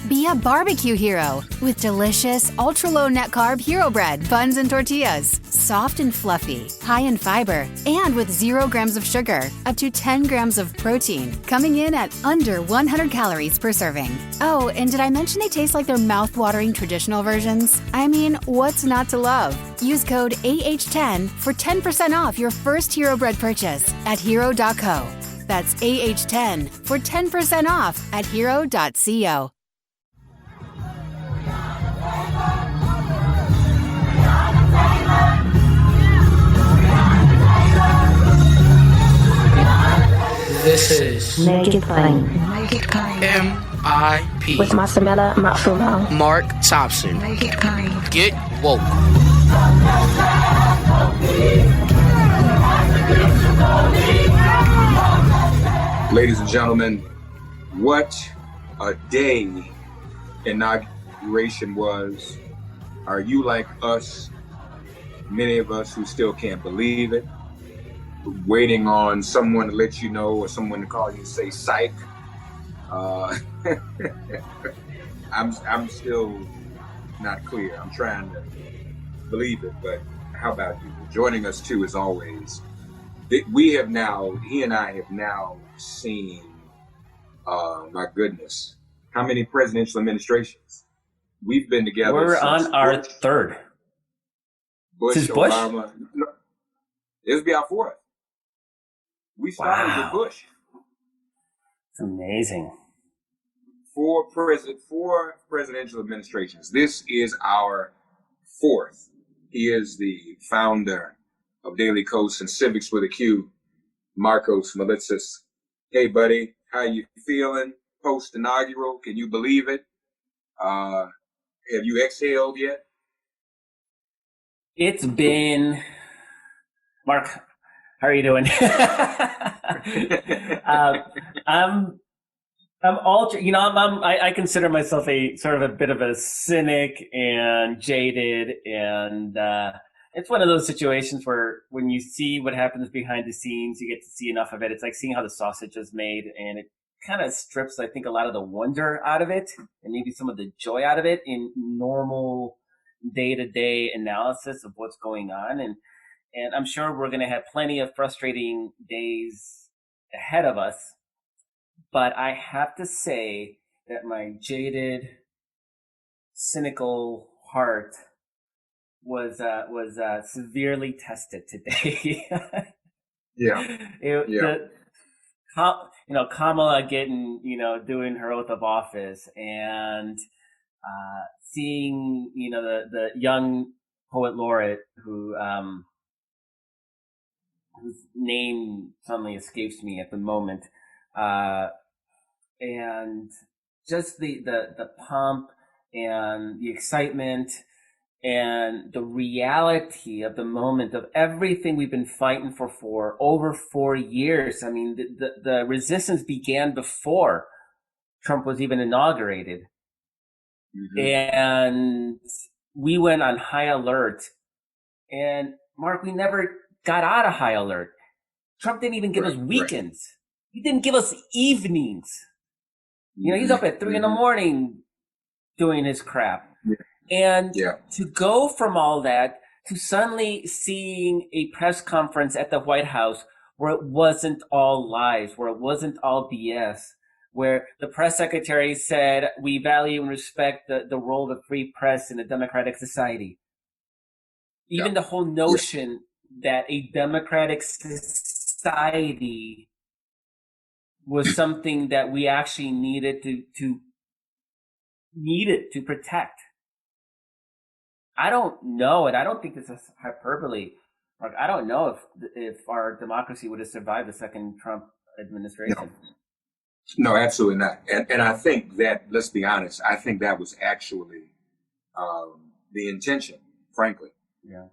Be a barbecue hero with delicious, ultra-low net-carb hero bread, buns, and tortillas. Soft and fluffy, high in fiber, and with 0 grams of sugar, up to 10 grams of protein, coming in at under 100 calories per serving. Oh, and did I mention they taste like their mouth-watering traditional versions? I mean, what's not to love? Use code AH10 for 10% off your first hero bread purchase at hero.co. That's AH10 for 10% off at hero.co. This is Make It Plain. MIP With Masamela Matfumo. Mark Thompson. Make It Plain. Get woke. Ladies and gentlemen, what a day inauguration was. Are you like us, many of us who still can't believe it, waiting on someone to let you know or someone to call you and say psych? I'm still not clear. I'm trying to believe it, but how about you? Joining us too, as always. He and I have now seen, my goodness, how many presidential administrations? We've been together. We're on our third. Bush, Obama. No, this will be our fourth. We started with Bush. It's amazing. Four presidential administrations. This is our fourth. He is the founder of DailyKos and Civiqs with a Q, Markos Moulitsas. Hey, buddy, how you feeling post-inaugural? Can you believe it? Have you exhaled yet? It's been, Mark, how are you doing? I consider myself a sort of a bit of a cynic and jaded, and it's one of those situations where when you see what happens behind the scenes, you get to see enough of it. It's like seeing how the sausage is made, and it kind of strips, I think, a lot of the wonder out of it and maybe some of the joy out of it in normal day-to-day analysis of what's going on. And I'm sure we're going to have plenty of frustrating days ahead of us. But I have to say that my jaded, cynical heart was severely tested today. Kamala getting, doing her oath of office, and seeing, the young poet laureate whose name suddenly escapes me at the moment, and just the pomp and the excitement and the reality of the moment of everything we've been fighting for over 4 years. I mean, the resistance began before Trump was even inaugurated. Mm-hmm. And we went on high alert. And Mark, we never got out of high alert. Trump didn't even give us weekends. Right. He didn't give us evenings. He's up at 3 a.m. doing his crap. Yeah. And to go from all that to suddenly seeing a press conference at the White House where it wasn't all lies, where it wasn't all BS, where the press secretary said, we value and respect the role of the free press in a democratic society. Even the whole notion that a democratic society was something that we actually needed to protect. I don't know, and I don't think this is hyperbole. Like, I don't know if our democracy would have survived the second Trump administration. No, absolutely not. And I think that, let's be honest, I think that was actually the intention, frankly. Yeah.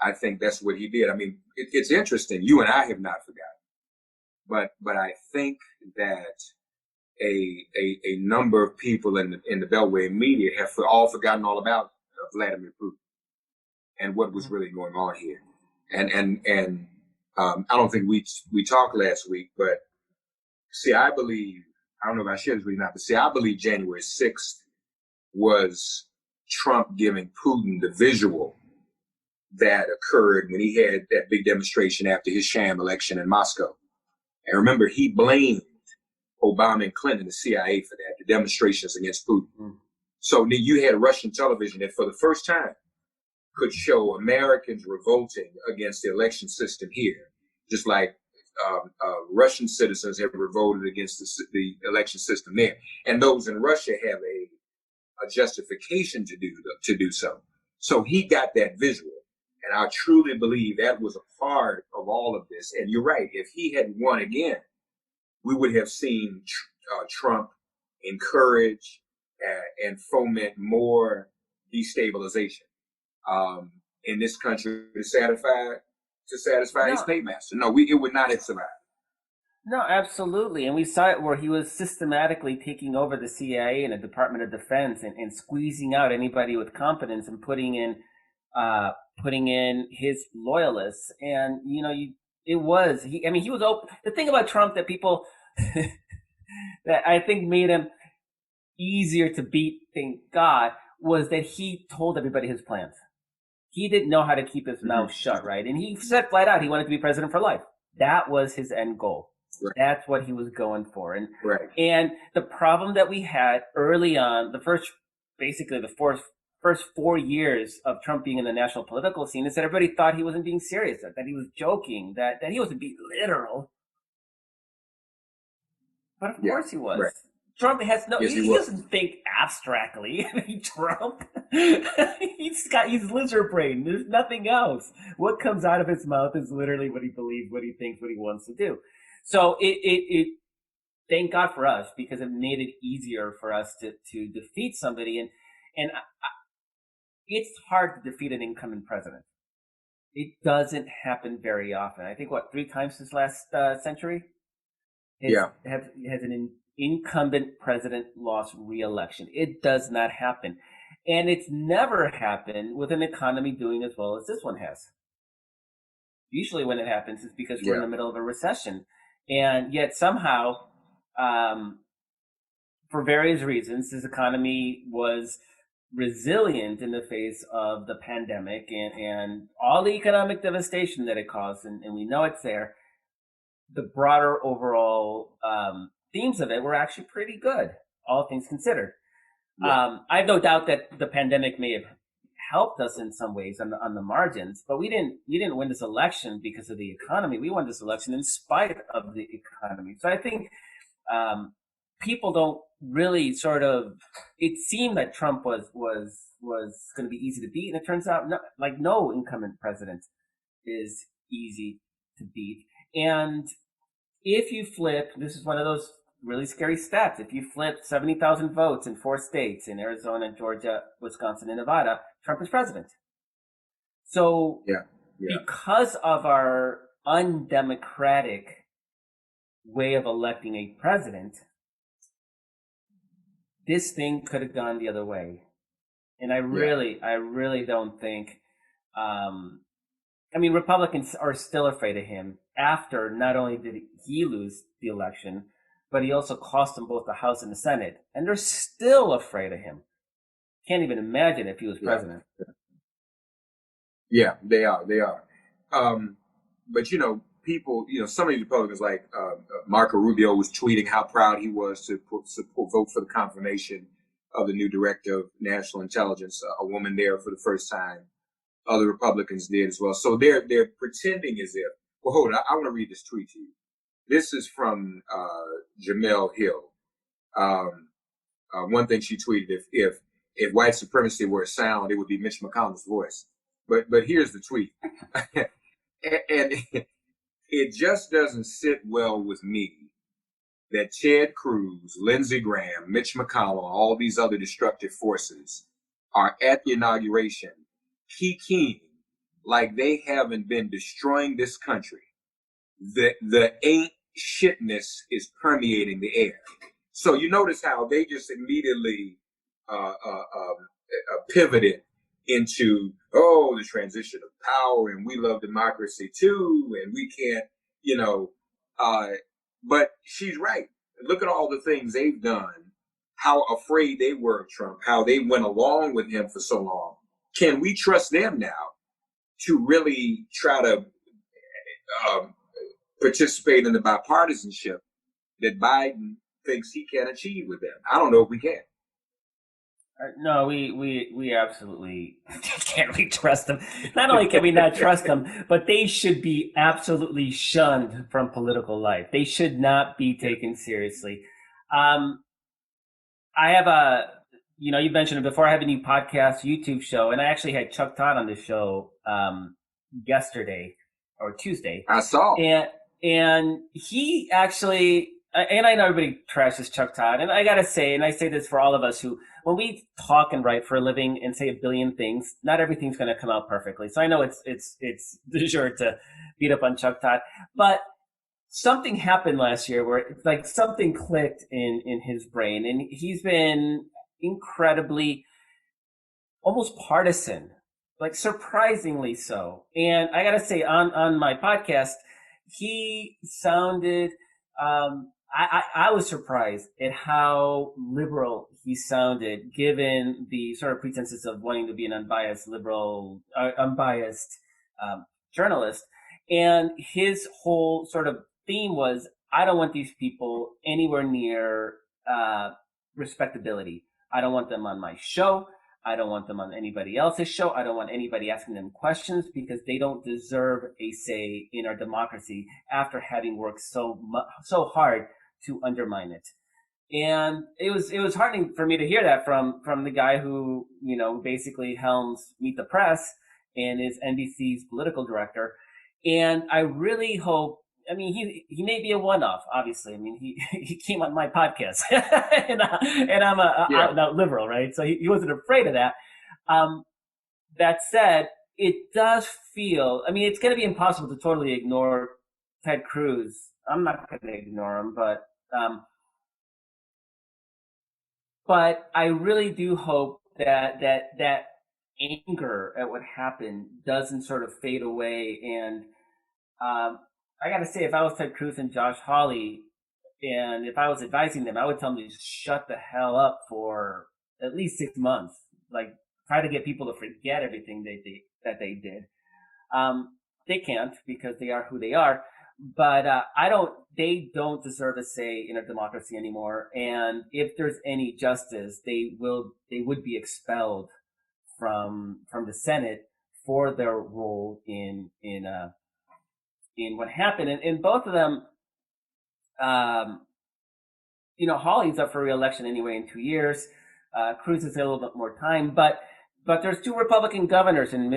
I think that's what he did. I mean, it's interesting. You and I have not forgotten, but I think that a number of people in the Beltway media have all forgotten all about Vladimir Putin and what was really going on here. And I don't think we talked last week, but see, I don't know if I shared this with you or not, but see, I believe January 6th was Trump giving Putin the visual that occurred when he had that big demonstration after his sham election in Moscow. And remember, he blamed Obama and Clinton, the CIA, for that, the demonstrations against Putin. Mm. So you had Russian television that for the first time could show Americans revolting against the election system here, just like Russian citizens have revolted against the election system there. And those in Russia have a justification to do so. So he got that visual. And I truly believe that was a part of all of this. And you're right, if he had won again, we would have seen Trump encourage and foment more destabilization in this country to satisfy his paymaster. No, it would not have survived. No, absolutely. And we saw it where he was systematically taking over the CIA and the Department of Defense and squeezing out anybody with competence and putting in his loyalists. And, he was open. The thing about Trump that people, that I think made him easier to beat, thank God, was that he told everybody his plans. He didn't know how to keep his mouth shut, right? And he said flat out he wanted to be president for life. That was his end goal. Right. That's what he was going for. And the problem that we had early on, the first 4 years of Trump being in the national political scene, is that everybody thought he wasn't being serious, that he was joking, that he wasn't being literal. But of course he was. Right. Trump has he doesn't think abstractly. Trump, he's lizard brain. There's nothing else. What comes out of his mouth is literally what he believes, what he thinks, what he wants to do. So it thank God for us, because it made it easier for us to defeat somebody. And it's hard to defeat an incumbent president. It doesn't happen very often. I think 3 times this last century? Has an incumbent president lost re-election. It does not happen. And it's never happened with an economy doing as well as this one has. Usually when it happens, it's because we're in the middle of a recession. And yet somehow, for various reasons, this economy was resilient in the face of the pandemic and all the economic devastation that it caused. And we know it's there. The broader overall themes of it were actually pretty good, all things considered. Yeah. I have no doubt that the pandemic may have helped us in some ways on the margins, but we didn't win this election because of the economy. We won this election in spite of the economy. So I think people don't really it seemed that Trump was going to be easy to beat, and it turns out no incumbent president is easy to beat. And if you flip, this is one of those really scary stats. If you flip 70,000 votes in 4 states, in Arizona, Georgia, Wisconsin, and Nevada, Trump is president. So because of our undemocratic way of electing a president, this thing could have gone the other way. And I really don't think, Republicans are still afraid of him after not only did he lose the election, but he also cost them both the House and the Senate. And they're still afraid of him. Can't even imagine if he was president. Yeah, they are. But, people, some of the Republicans like Marco Rubio was tweeting how proud he was to vote for the confirmation of the new director of national intelligence, a woman there for the first time. Other Republicans did as well. So they're pretending as if, well, hold on, I want to read this tweet to you. This is from Jamel Hill. One thing she tweeted, if white supremacy were a sound, it would be Mitch McConnell's voice. But here's the tweet. And it just doesn't sit well with me that Ted Cruz, Lindsey Graham, Mitch McConnell, all these other destructive forces are at the inauguration kikiing like they haven't been destroying this country. The ain't shitness is permeating the air. So you notice how they just immediately pivoted into, the transition of power, and we love democracy too, and we can't, but she's right. Look at all the things they've done, how afraid they were of Trump, how they went along with him for so long. Can we trust them now to really try to participate in the bipartisanship that Biden thinks he can achieve with them? I don't know if we can. No, we absolutely can't we trust them. Not only can we not trust them, but they should be absolutely shunned from political life. They should not be taken seriously. I have you mentioned it before, I have a new podcast, YouTube show, and I actually had Chuck Todd on the show yesterday or Tuesday. I saw. And he actually, and I know everybody trashes Chuck Todd, and I gotta say, and I say this for all of us who, when we talk and write for a living and say a billion things, not everything's gonna come out perfectly. So I know it's du jour to beat up on Chuck Todd, but something happened last year where like something clicked in his brain, and he's been incredibly almost partisan, like surprisingly so. And I gotta say, on my podcast, he sounded, I was surprised at how liberal he sounded, given the sort of pretenses of wanting to be an unbiased liberal, unbiased journalist. And his whole sort of theme was, I don't want these people anywhere near respectability. I don't want them on my show. I don't want them on anybody else's show. I don't want anybody asking them questions because they don't deserve a say in our democracy after having worked so hard to undermine it. And it was heartening for me to hear that from the guy who, basically helms Meet the Press and is NBC's political director. And I really hope, he may be a one-off, obviously. He came on my podcast and I'm a out and out liberal, right? So he wasn't afraid of that. That said, it does feel, it's going to be impossible to totally ignore Ted Cruz. I'm not going to ignore him, but I really do hope that anger at what happened doesn't sort of fade away. And, I gotta say, if I was Ted Cruz and Josh Hawley, and if I was advising them, I would tell them to just shut the hell up for at least 6 months. Like, try to get people to forget everything that they did. They can't because they are who they are. But they don't deserve a say in our democracy anymore. And if there's any justice, they would be expelled from the Senate for their role in what happened. And both of them, Hawley's up for re-election anyway in 2 years. Cruz has a little bit more time, but there's 2 Republican governors in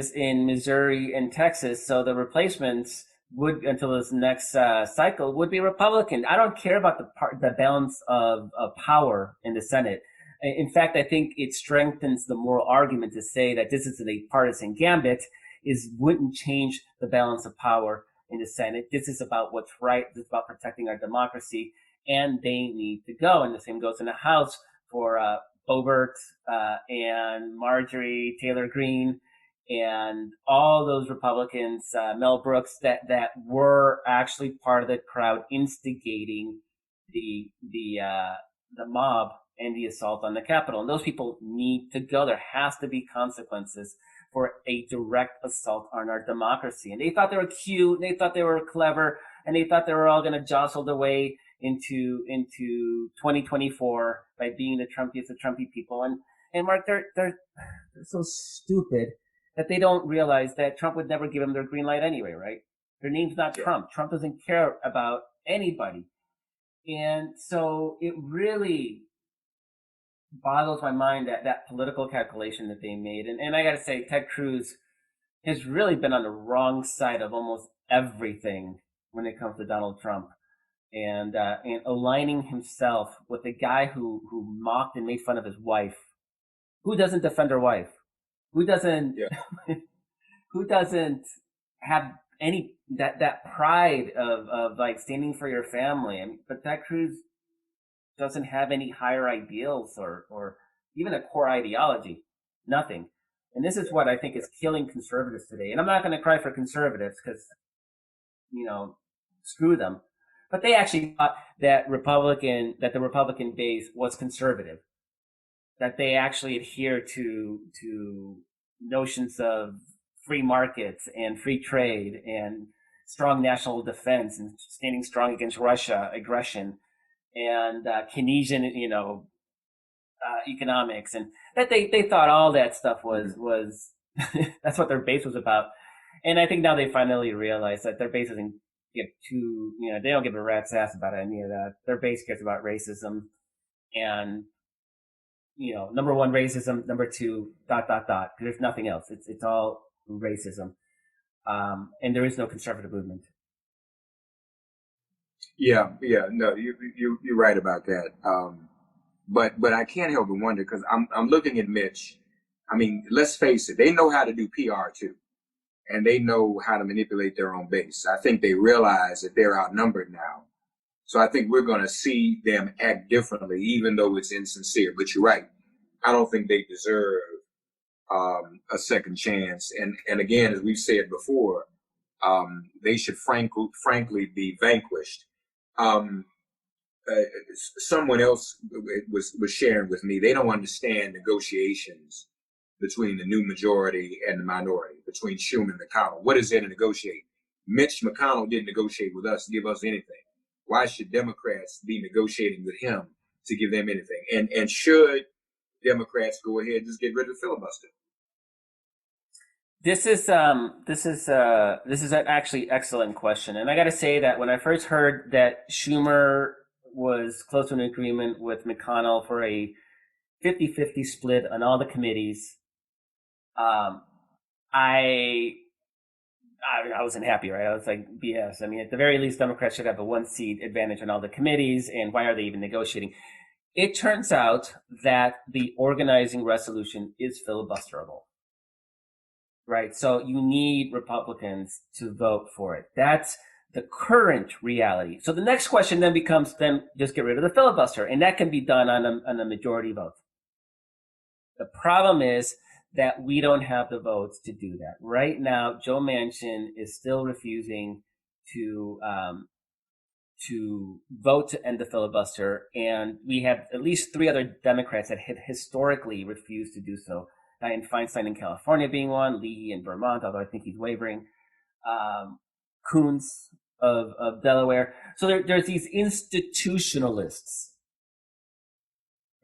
Missouri and Texas, so the replacements would, until this next cycle, would be Republican. I don't care about the balance of power in the Senate. In fact, I think it strengthens the moral argument to say that this is a partisan gambit, wouldn't change the balance of power in the Senate. This is about what's right. This is about protecting our democracy, and they need to go. And the same goes in the House for Boebert and Marjorie Taylor Greene and all those Republicans, Mel Brooks, that were actually part of the crowd instigating the mob and the assault on the Capitol. And those people need to go. There has to be consequences for a direct assault on our democracy. And they thought they were cute, and they thought they were clever, and they thought they were all going to jostle their way into 2024 by being the Trumpiest of Trumpy people. And Mark, they're so stupid that they don't realize that Trump would never give them their green light anyway, right? Their name's not Trump. Trump doesn't care about anybody. And so it really boggles my mind that political calculation that they made. And I got to say, Ted Cruz has really been on the wrong side of almost everything when it comes to Donald Trump, and aligning himself with the guy who mocked and made fun of his wife. Who doesn't defend her wife? Who doesn't? Who doesn't have any that pride of like standing for your family? But Ted Cruz doesn't have any higher ideals or even a core ideology. Nothing. And this is what I think is killing conservatives today. And I'm not going to cry for conservatives because, screw them. But they actually thought that the Republican base was conservative. that they actually adhere to notions of free markets and free trade and strong national defense and standing strong against Russia aggression and Keynesian, economics, and that they thought all that stuff was that's what their base was about. And I think now they finally realize that their base doesn't give they don't give a rat's ass about any of that. Their base cares about racism and, number one, racism, number two, ... There's nothing else. It's all racism. And there is no conservative movement. Yeah, no, you're right about that. But I can't help but wonder, because I'm looking at Mitch. I mean, let's face it, they know how to do PR too, and they know how to manipulate their own base. I think they realize that they're outnumbered now. So I think we're going to see them act differently, even though it's insincere. But you're right. I don't think they deserve a second chance. And again, as we've said before, they should frankly be vanquished. Someone else was sharing with me, they don't understand negotiations between the new majority and the minority, between Schumer and McConnell. What is there to negotiate? Mitch McConnell didn't negotiate with us to give us anything. Why should Democrats be negotiating with him to give them anything? And should Democrats go ahead and just get rid of the filibuster? This is an actually excellent question. And I got to say that when I first heard that Schumer was close to an agreement with McConnell for a 50-50 split on all the committees, I wasn't happy, right? I was like, BS. I mean, at the very least, Democrats should have a 1-seat advantage on all the committees, and why are they even negotiating? It turns out that the organizing resolution is filibusterable, right? So you need Republicans to vote for it. That's the current reality. So the next question then becomes, then just get rid of the filibuster, and that can be done on a majority vote. The problem is that we don't have the votes to do that. Right now, Joe Manchin is still refusing to vote to end the filibuster, and we have at least 3 other Democrats that have historically refused to do so. Dianne Feinstein in California being one, Leahy in Vermont, although I think he's wavering, Coons of Delaware. So there's these institutionalists.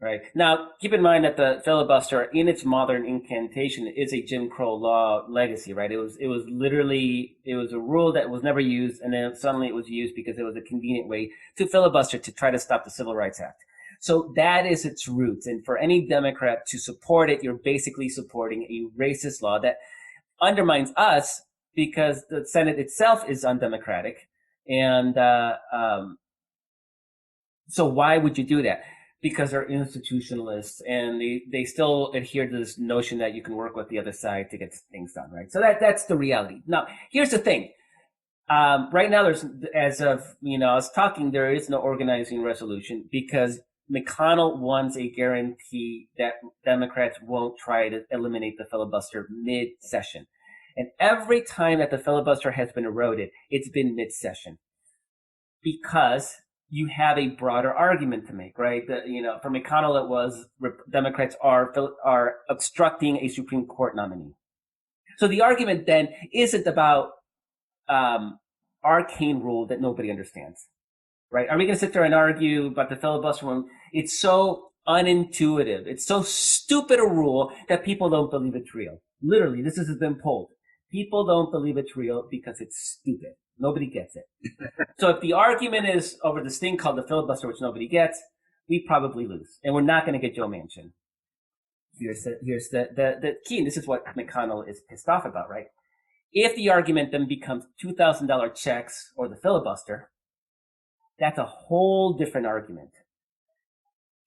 Right. Now, keep in mind that the filibuster in its modern incantation is a Jim Crow law legacy, right? It was a rule that was never used, and then suddenly it was used because it was a convenient way to filibuster to try to stop the Civil Rights Act. So that is its roots. And for any Democrat to support it, you're basically supporting a racist law that undermines us because the Senate itself is undemocratic. And so why would you do that? Because they're institutionalists, and they still adhere to this notion that you can work with the other side to get things done, right? So that's the reality. Now, here's the thing. Right now, there's, as of, I was talking, there is no organizing resolution because McConnell wants a guarantee that Democrats won't try to eliminate the filibuster mid-session. And every time that the filibuster has been eroded, it's been mid-session because you have a broader argument to make, right? For McConnell, it was Democrats are obstructing a Supreme Court nominee. So the argument then isn't about arcane rule that nobody understands, right? Are we going to sit there and argue about the filibuster when it's so unintuitive? It's so stupid a rule that people don't believe it's real. Literally, this has been polled. People don't believe it's real because it's stupid. Nobody gets it. So if the argument is over this thing called the filibuster, which nobody gets, we probably lose. And we're not going to get Joe Manchin. Here's the key, and this is what McConnell is pissed off about, right? If the argument then becomes $2,000 checks or the filibuster, that's a whole different argument.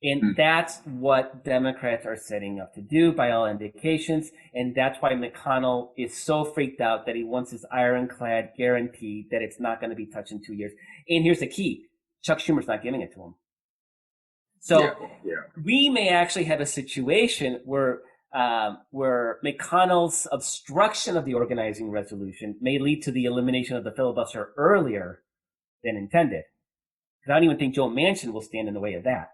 And that's what Democrats are setting up to do by all indications. And that's why McConnell is so freaked out that he wants his ironclad guarantee that it's not going to be touched in 2 years. And here's the key. Chuck Schumer's not giving it to him. So we may actually have a situation where McConnell's obstruction of the organizing resolution may lead to the elimination of the filibuster earlier than intended. Because I don't even think Joe Manchin will stand in the way of that.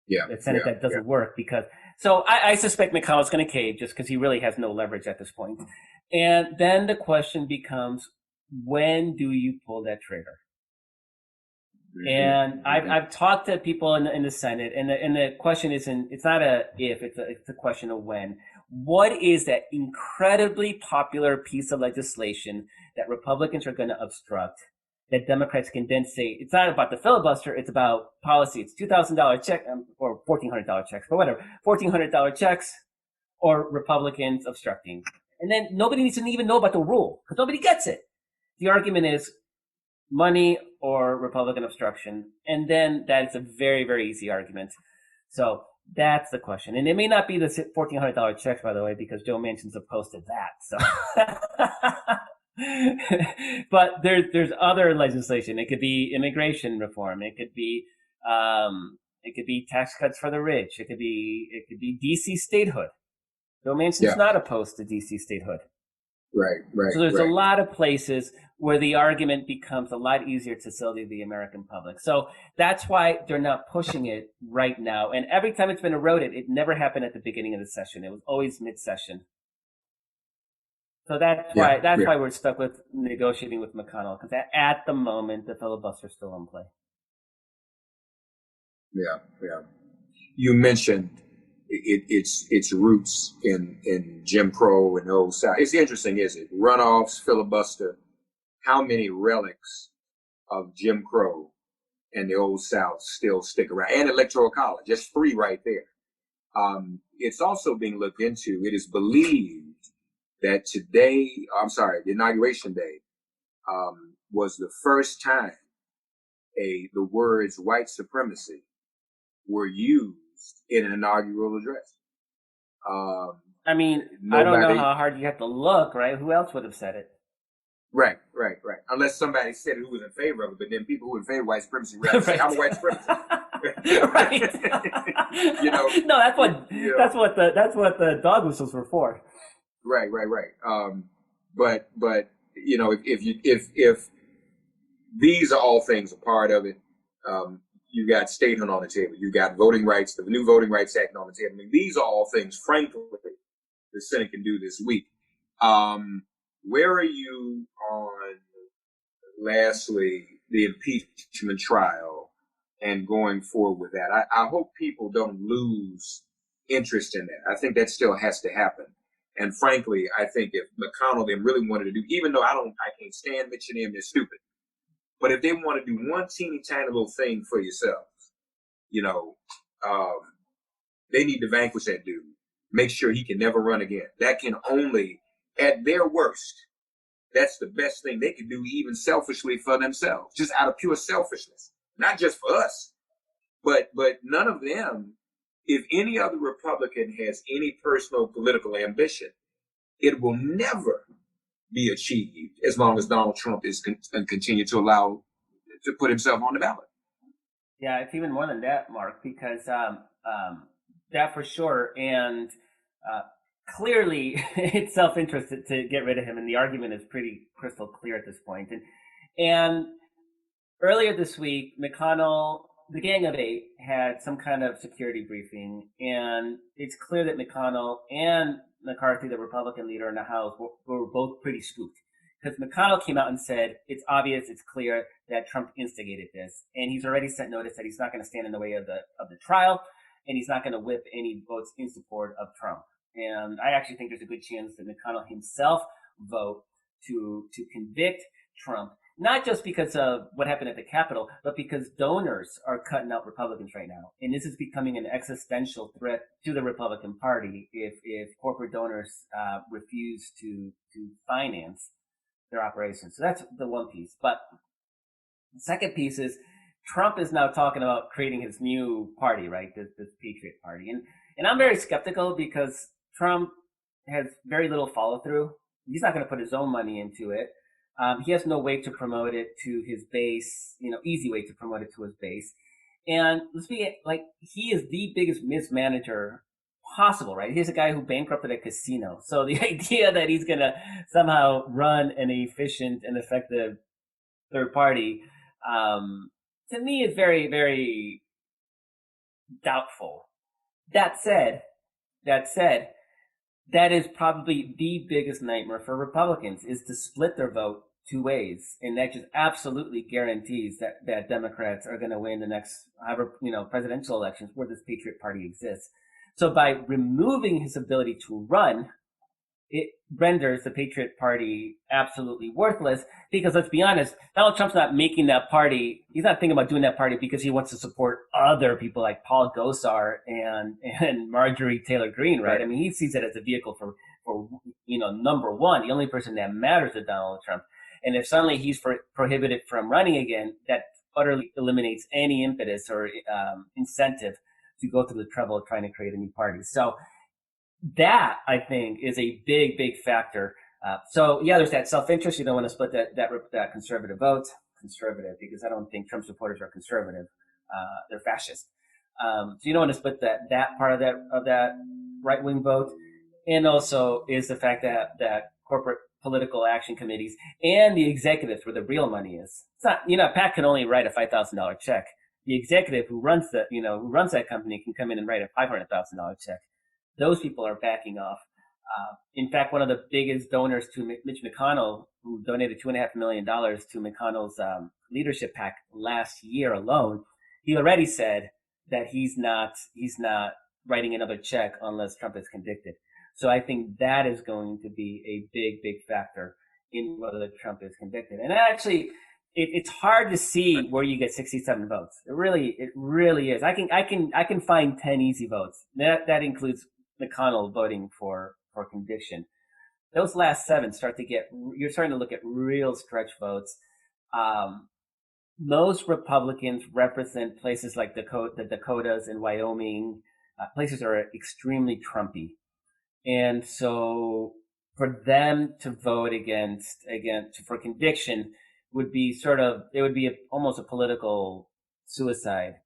The Senate that doesn't work because So I suspect McConnell's going to cave just because he really has no leverage at this point. And then the question becomes, when do you pull that trigger? And I've talked to people in the Senate, and the question isn't, it's not a if, it's a question of when. What is that incredibly popular piece of legislation that Republicans are going to obstruct, that Democrats can then say, it's not about the filibuster, it's about policy. It's $2,000 check, or $1,400 checks, but whatever, $1,400 checks, or Republicans obstructing. And then nobody needs to even know about the rule, because nobody gets it. The argument is money or Republican obstruction. And then that's a very, very easy argument. So that's the question. And it may not be the $1,400 checks, by the way, because Joe Manchin's opposed to that. So, but there's other legislation. It could be immigration reform. It could be tax cuts for the rich. It could be DC statehood. Joe Manchin's not opposed to DC statehood. Right. So there's a lot of places where the argument becomes a lot easier to sell to the American public. So that's why they're not pushing it right now. And every time it's been eroded, it never happened at the beginning of the session. It was always mid-session. So that's why we're stuck with negotiating with McConnell, because at the moment the filibuster's still in play. Yeah. You mentioned its roots in Jim Crow and the Old South. It's interesting, isn't it? Runoffs, filibuster. How many relics of Jim Crow and the Old South still stick around? And Electoral College, just 3 right there. It's also being looked into. It is believed that the inauguration day, was the first time the words white supremacy were used in an inaugural address. I mean, I don't know how hard you have to look, right? Who else would have said it? Right. Unless somebody said it who was in favor of it, but then people who were in favor of white supremacy rather say, I'm a white supremacist. Right. No, that's what the dog whistles were for. Right. But if these are all things a part of it, you got statehood on the table. You got voting rights, the new Voting Rights Act on the table. I mean, these are all things, frankly, the Senate can do this week. Where are you on, lastly, the impeachment trial and going forward with that? I hope people don't lose interest in that. I think that still has to happen. And frankly, I think if McConnell then really wanted to do, even though I can't stand Mitch and him, they're stupid. But if they want to do one teeny tiny little thing for yourselves, they need to vanquish that dude. Make sure he can never run again. That can only, at their worst, that's the best thing they can do, even selfishly for themselves, just out of pure selfishness. Not just for us, but none of them. If any other Republican has any personal political ambition, it will never be achieved as long as Donald Trump is continue to allow to put himself on the ballot. Yeah, it's even more than that, Mark, because that for sure, and clearly it's self-interest to get rid of him, and the argument is pretty crystal clear at this point. And earlier this week, McConnell, the Gang of Eight, had some kind of security briefing, and it's clear that McConnell and McCarthy, the Republican leader in the House, were both pretty spooked. Because McConnell came out and said, it's obvious, it's clear that Trump instigated this. And he's already sent notice that he's not going to stand in the way of the trial, and he's not going to whip any votes in support of Trump. And I actually think there's a good chance that McConnell himself vote to convict Trump, not just because of what happened at the Capitol, but because donors are cutting out Republicans right now. And this is becoming an existential threat to the Republican Party if corporate donors refuse to finance their operations. So that's the one piece. But the second piece is Trump is now talking about creating his new party, right? This Patriot Party. And I'm very skeptical because Trump has very little follow through. He's not going to put his own money into it. He has no way to promote it to his base, easy way to promote it to his base. And let's be like, he is the biggest mismanager possible, right? He's a guy who bankrupted a casino. So the idea that he's going to somehow run an efficient and effective third party, to me is very, very doubtful. That said, That said, that is probably the biggest nightmare for Republicans, is to split their vote two ways. And that just absolutely guarantees that Democrats are going to win the next, presidential elections where this Patriot Party exists. So by removing his ability to run, it renders the Patriot Party absolutely worthless, because let's be honest, Donald Trump's not making that party. He's not thinking about doing that party because he wants to support other people like Paul Gosar and Marjorie Taylor Greene, right? I mean, he sees it as a vehicle for number one, the only person that matters to Donald Trump. And if suddenly he's prohibited from running again, that utterly eliminates any impetus or incentive to go through the trouble of trying to create a new party. So that, I think, is a big, big factor. There's that self-interest. You don't want to split that conservative vote. Conservative, because I don't think Trump supporters are conservative. They're fascist. So you don't want to split that part of that right-wing vote. And also is the fact that corporate political action committees and the executives, where the real money is. It's not, Pat can only write a $5,000 check. The executive who runs that company can come in and write a $500,000 check. Those people are backing off. In fact, one of the biggest donors to Mitch McConnell, who donated $2.5 million to McConnell's leadership PAC last year alone, he already said that he's not writing another check unless Trump is convicted. So I think that is going to be a big, big factor in whether Trump is convicted. And actually, it's hard to see where you get 67 votes. It really is. I can find 10 easy votes. That includes McConnell voting for conviction. Those last 7 you're starting to look at real stretch votes. Most Republicans represent places like the Dakotas and Wyoming, places that are extremely Trumpy. And so for them to vote for conviction would be almost a political suicide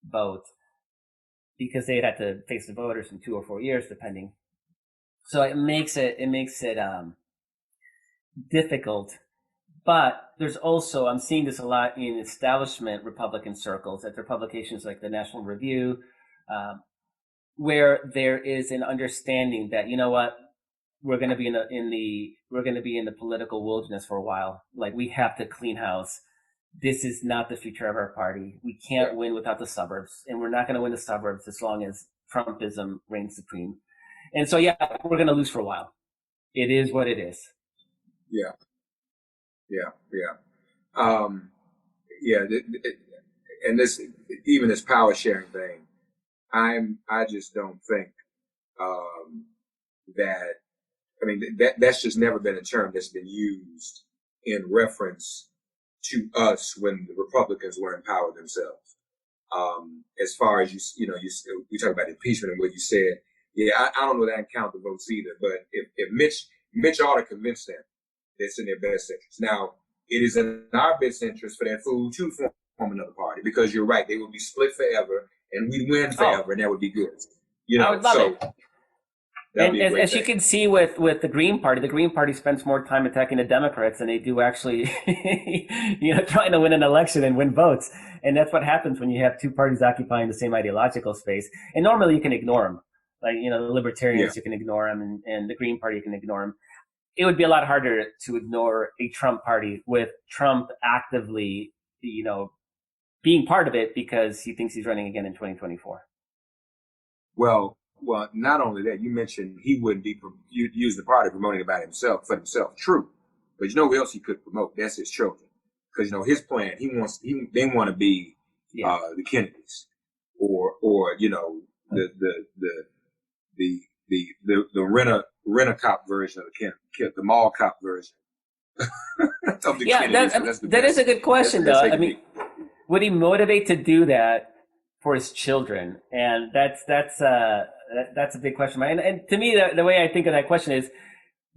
vote, because they'd have to face the voters in 2 or 4 years, depending. So it makes it difficult. But there's also, I'm seeing this a lot in establishment Republican circles, at their publications like the National Review, where there is an understanding that, you know what, we're going to be in the political wilderness for a while. Like, we have to clean house. This is not the future of our party. We can't win without the suburbs, and we're not going to win the suburbs as long as Trumpism reigns supreme. And so, we're going to lose for a while. It is what it is. Yeah. And this power sharing thing, I just don't think that's just never been a term that's been used in reference to us when the Republicans were in power themselves. As far as we talk about impeachment and what you said. I don't know that I can count the votes either. But if Mitch ought to convince them that's in their best interest. Now, it is in our best interest for that fool to form another party, because you're right, they will be split forever, and we win forever, and that would be good. I would love it. And as you can see with the Green Party spends more time attacking the Democrats than they do actually, trying to win an election and win votes. And that's what happens when you have two parties occupying the same ideological space. And normally you can ignore them. Like, the Libertarians, you can ignore them, and the Green Party, you can ignore them. It would be a lot harder to ignore a Trump party with Trump actively, being part of it, because he thinks he's running again in 2024. Well, not only that, you mentioned he wouldn't use the party promoting about himself for himself. True. But you know who else he could promote? That's his children. Because, his plan, they want to be the Kennedys or the rent-a-cop version of the mall cop version of the Kennedys. That is a good question, though. I mean, would he motivate to do that for his children? And that's a big question. And to me, the way I think of that question is,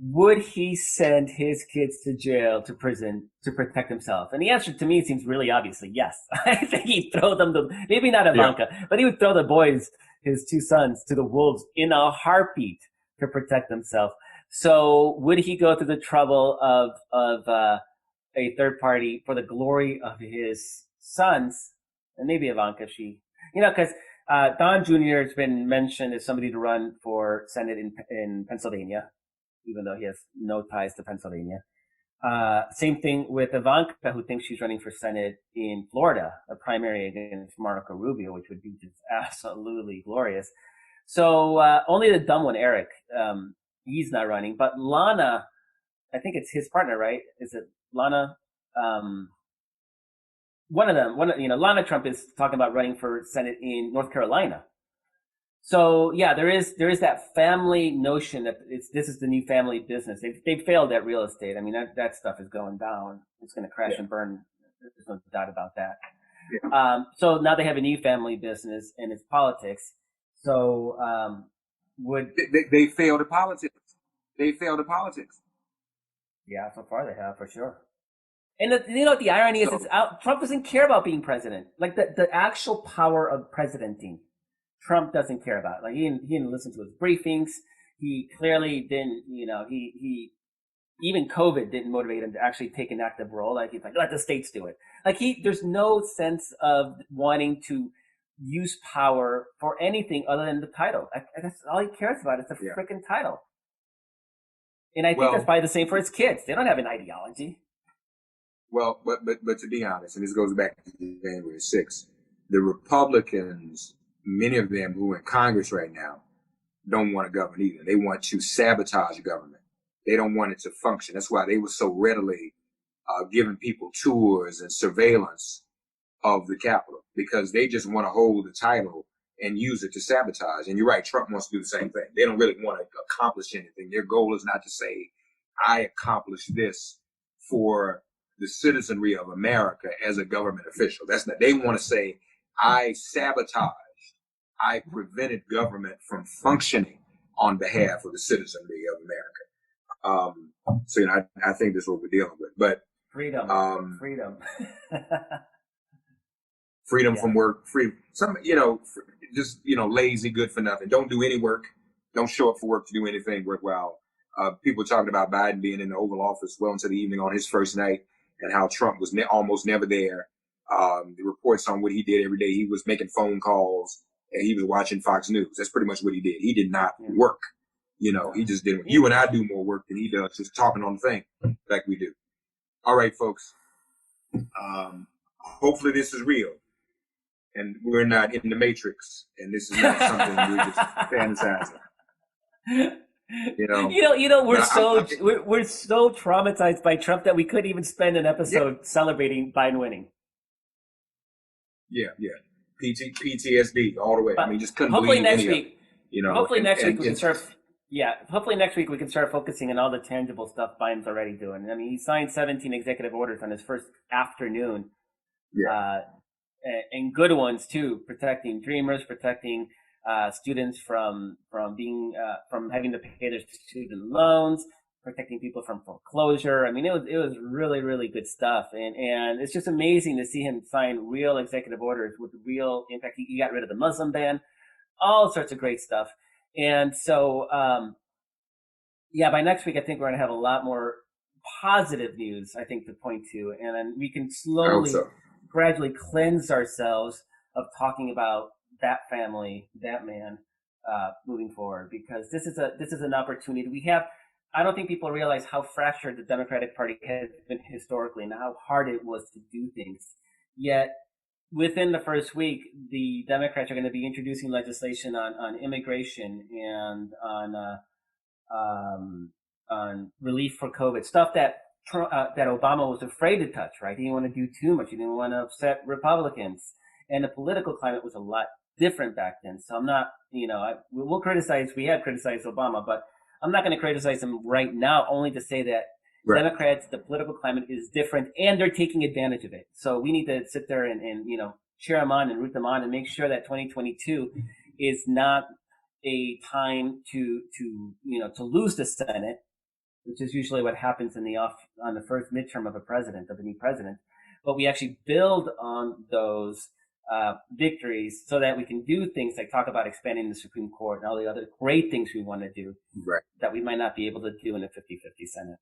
would he send his kids to jail, to prison, to protect himself? And the answer to me seems really obviously yes. I think he'd throw them maybe not Ivanka, but he would throw the boys, his 2 sons, to the wolves in a heartbeat to protect himself. So would he go through the trouble of a third party for the glory of his sons, and maybe Ivanka, because Don Jr. has been mentioned as somebody to run for Senate in Pennsylvania, even though he has no ties to Pennsylvania. Same thing with Ivanka, who thinks she's running for Senate in Florida, a primary against Marco Rubio, which would be just absolutely glorious. So only the dumb one, Eric, he's not running. But Lana, I think it's his partner, right? Is it Lana? One of them, Lana Trump is talking about running for Senate in North Carolina. So yeah, there is that family notion that this is the new family business. They've failed at real estate. I mean, that stuff is going down. It's going to crash and burn. There's no doubt about that. Yeah. So now they have a new family business and it's politics. So, they failed at politics. They failed at politics. Yeah, so far they have, for sure. And what the irony is, Trump doesn't care about being president. Like the actual power of presidenting, Trump doesn't care about. Like he didn't listen to his briefings. He clearly didn't, he even COVID didn't motivate him to actually take an active role. Like he's like, let the states do it. Like there's no sense of wanting to use power for anything other than the title. That's all he cares about. It's a freaking title. And I think that's probably the same for his kids. They don't have an ideology. Well, but to be honest, and this goes back to January 6th, the Republicans, many of them who are in Congress right now, don't want to govern either. They want to sabotage government. They don't want it to function. That's why they were so readily giving people tours and surveillance of the Capitol, because they just want to hold the title and use it to sabotage. And you're right, Trump wants to do the same thing. They don't really want to accomplish anything. Their goal is not to say, I accomplished this for the citizenry of America as a government official. That's not, they want to say, I sabotaged, I prevented government from functioning on behalf of the citizenry of America. So, I think that's what we're dealing with, but freedom. Freedom from work, just lazy, good for nothing. Don't do any work. Don't show up for work to do anything worthwhile. People talking about Biden being in the Oval Office well into the evening on his first night, and how Trump was almost never there. The reports on what he did every day, he was making phone calls and he was watching Fox News. That's pretty much what he did. He did not work. He just didn't. You and I do more work than he does, just talking on the thing like we do. All right, folks. Hopefully this is real. And we're not in the Matrix, and this is not something we're just fantasizing. We're so traumatized by Trump that we couldn't even spend an episode celebrating Biden winning. Yeah. PTSD all the way. I mean, just couldn't hopefully believe next any week. of it. Hopefully next week we can start. Yeah, hopefully next week we can start focusing on all the tangible stuff Biden's already doing. I mean, he signed 17 executive orders on his first afternoon. Yeah. And good ones too, protecting dreamers, protecting students from having to pay their student loans, protecting people from foreclosure. I mean, it was really, really good stuff. And it's just amazing to see him sign real executive orders with real impact. He got rid of the Muslim ban, all sorts of great stuff. And so, by next week, I think we're going to have a lot more positive news, I think, to point to. And then we can slowly, gradually cleanse ourselves of talking about that family, that man, moving forward, because this is an opportunity we have. I don't think people realize how fractured the Democratic Party has been historically and how hard it was to do things. Yet within the first week, the Democrats are going to be introducing legislation on immigration and on relief for COVID, stuff that Obama was afraid to touch, right? He didn't want to do too much. He didn't want to upset Republicans. And the political climate was a lot different back then. So I'm not, we have criticized Obama, but I'm not going to criticize him right now, only to say that Democrats, the political climate is different and they're taking advantage of it. So we need to sit there and cheer them on and root them on and make sure that 2022 is not a time to lose the Senate, which is usually what happens on the first midterm of a new president. But we actually build on those victories so that we can do things like talk about expanding the Supreme Court and all the other great things we want to do that we might not be able to do in a 50-50 Senate.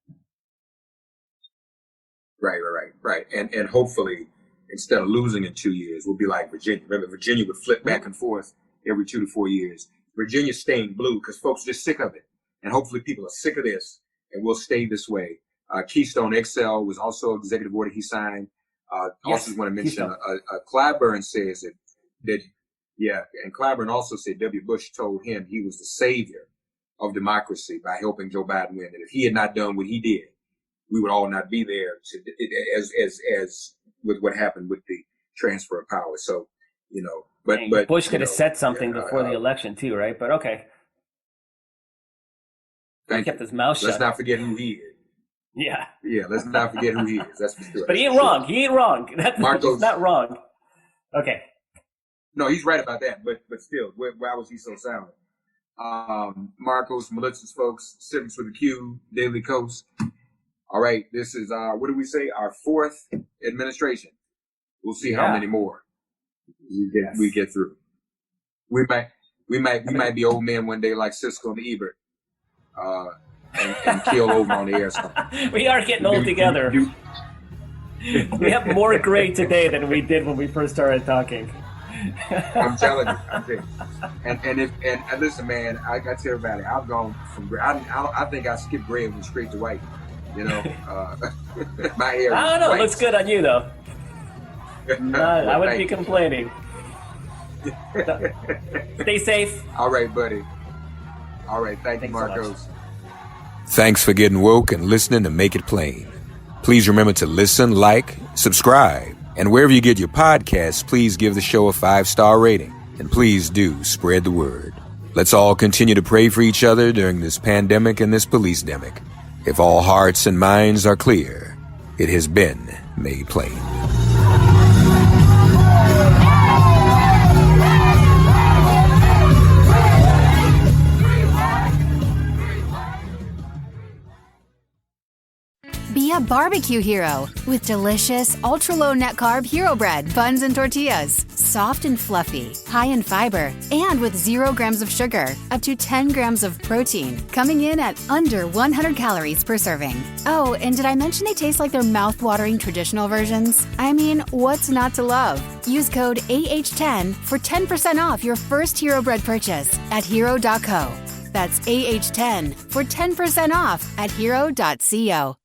Right. And hopefully, instead of losing in 2 years, will be like Virginia. Remember, Virginia would flip back and forth every 2 to 4 years. Virginia's staying blue because folks are just sick of it. And hopefully people are sick of this and will stay this way. Keystone XL was also an executive order he signed. Also want to mention Clyburn says and Clyburn also said W. Bush told him he was the savior of democracy by helping Joe Biden win. And if he had not done what he did, we would all not be there as with what happened with the transfer of power. So, but Bush could have said something before the election too, right? But okay. He kept his mouth shut. Let's not forget who he is. Yeah. Yeah, let's not forget who he is. That's for sure. But he ain't wrong. He ain't wrong. Markos, he's not wrong. Okay. No, he's right about that. But still, why was he so silent? Markos Moulitsas, folks, Civiqs with a Q, DailyKos. All right, this is what do we say? Our fourth administration. We'll see how many more we get through. We might be old men one day like Cisco and Ebert. And keel over on the air. Something. We are getting old together. We have more gray today than we did when we first started talking. I'm telling you. And listen, man, I got to tell everybody, I've gone from gray. I think I skipped gray and went straight to white. My hair. I don't know. White. It looks good on you, though. I wouldn't be complaining. Stay safe. All right, buddy. All right. Thanks you, Markos. So Thanks for getting woke and listening to Make It Plain. Please remember to listen, like, subscribe, and wherever you get your podcasts, please give the show a 5-star rating. And please do spread the word. Let's all continue to pray for each other during this pandemic and this police-demic. If all hearts and minds are clear, it has been made plain. Be a barbecue hero with delicious, ultra-low net-carb hero bread, buns, and tortillas. Soft and fluffy, high in fiber, and with 0 grams of sugar, up to 10 grams of protein, coming in at under 100 calories per serving. Oh, and did I mention they taste like their mouth-watering traditional versions? I mean, what's not to love? Use code AH10 for 10% off your first hero bread purchase at hero.co. That's AH10 for 10% off at hero.co.